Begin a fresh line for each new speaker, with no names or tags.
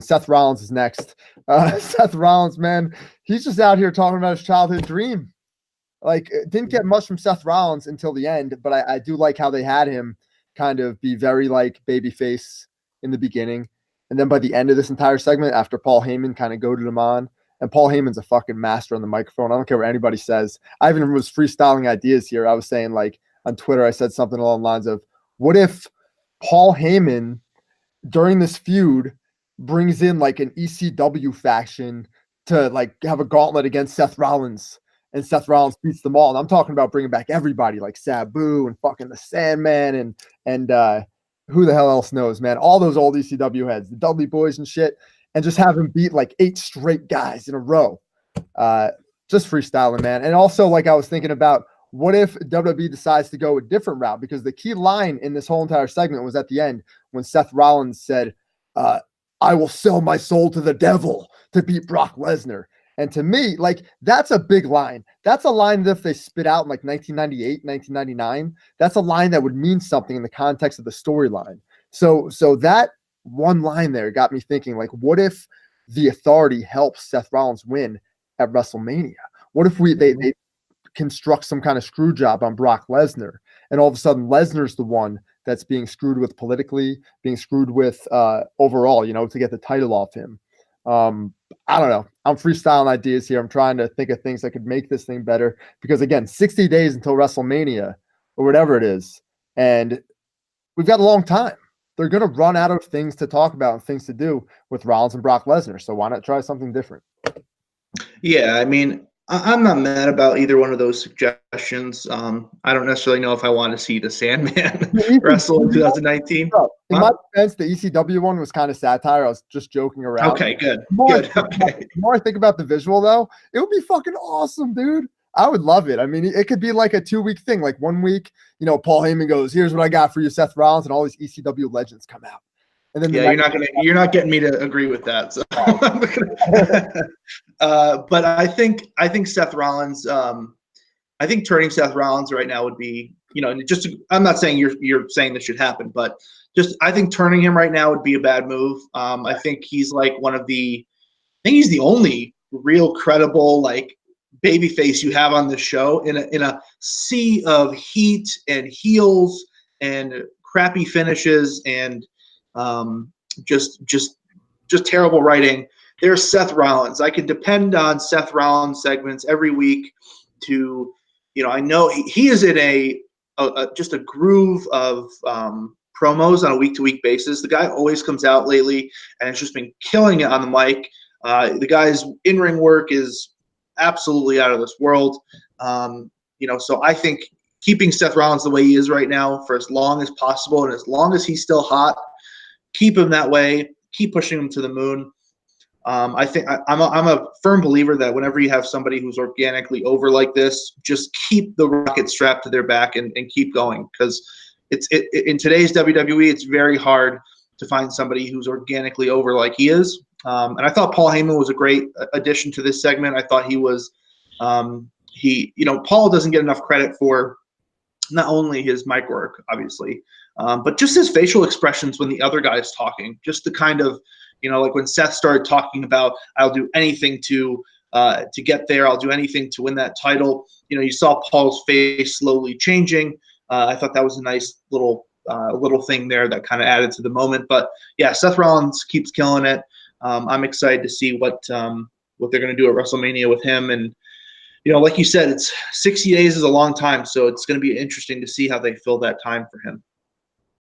Seth Rollins is next. Seth Rollins, man, he's just out here talking about his childhood dream. Like, didn't get much from Seth Rollins until the end, but I do like how they had him kind of be very like babyface in the beginning. And then by the end of this entire segment, after Paul Heyman kind of goaded him on, and Paul Heyman's a fucking master on the microphone. I don't care what anybody says. I even was freestyling ideas here. I was saying, like, on Twitter, I said something along the lines of, what if Paul Heyman during this feud brings in like an ECW faction to like have a gauntlet against Seth Rollins, and Seth Rollins beats them all? And I'm talking about bringing back everybody like Sabu and fucking the Sandman and who the hell else knows, man? All those old ECW heads, the Dudley Boys and shit, and just have him beat like 8 straight guys in a row. Just freestyling, man. And also, like, I was thinking about, what if WWE decides to go a different route? Because the key line in this whole entire segment was at the end when Seth Rollins said, I will sell my soul to the devil to beat Brock Lesnar. And to me, like, that's a big line. That's a line that if they spit out in like 1998, 1999, that's a line that would mean something in the context of the storyline. So that one line there got me thinking, like, what if the Authority helps Seth Rollins win at WrestleMania? What if they construct some kind of screw job on Brock Lesnar, and all of a sudden Lesnar's the one that's being screwed with politically, being screwed with overall, you know, to get the title off him. I don't know. I'm freestyling ideas here. I'm trying to think of things that could make this thing better, because again, 60 days until WrestleMania or whatever it is, and we've got a long time. They're going to run out of things to talk about and things to do with Rollins and Brock Lesnar. So why not try something different?
Yeah, I mean, I'm not mad about either one of those suggestions. I don't necessarily know if I want to see the Sandman wrestle in 2019.
In my defense, the ECW one was kind of satire. I was just joking around.
Okay, good.
The more I think about the visual, though, it would be fucking awesome, dude. I would love it. I mean, it could be like a 2-week thing. Like 1 week, you know, Paul Heyman goes, "Here's what I got for you, Seth Rollins," and all these ECW legends come out. And then
you're not getting me to agree with that. So. But I think Seth Rollins. I think turning Seth Rollins right now would be, you know, I'm not saying you're saying this should happen, but just I think turning him right now would be a bad move. I think he's like I think he's the only real credible like babyface you have on the show in a sea of heat and heels and crappy finishes and just terrible writing. There's Seth Rollins. I can depend on Seth Rollins segments every week to, you know, I know he is in just a groove of promos on a week-to-week basis. The guy always comes out lately and has just been killing it on the mic. The guy's in-ring work is absolutely out of this world. You know, so I think keeping Seth Rollins the way he is right now for as long as possible, and as long as he's still hot, keep him that way. Keep pushing him to the moon. I think I'm a firm believer that whenever you have somebody who's organically over like this, just keep the rocket strapped to their back and keep going, because in today's WWE, it's very hard to find somebody who's organically over like he is. And I thought Paul Heyman was a great addition to this segment. I thought he was, Paul doesn't get enough credit for not only his mic work, obviously, but just his facial expressions when the other guy is talking. Just the kind of, you know, like when Seth started talking about, I'll do anything to get there. I'll do anything to win that title. You know, you saw Paul's face slowly changing. I thought that was a nice little thing there that kind of added to the moment. But yeah, Seth Rollins keeps killing it. I'm excited to see what they're going to do at WrestleMania with him. And, you know, like you said, it's 60 days is a long time, so it's going to be interesting to see how they fill that time for him.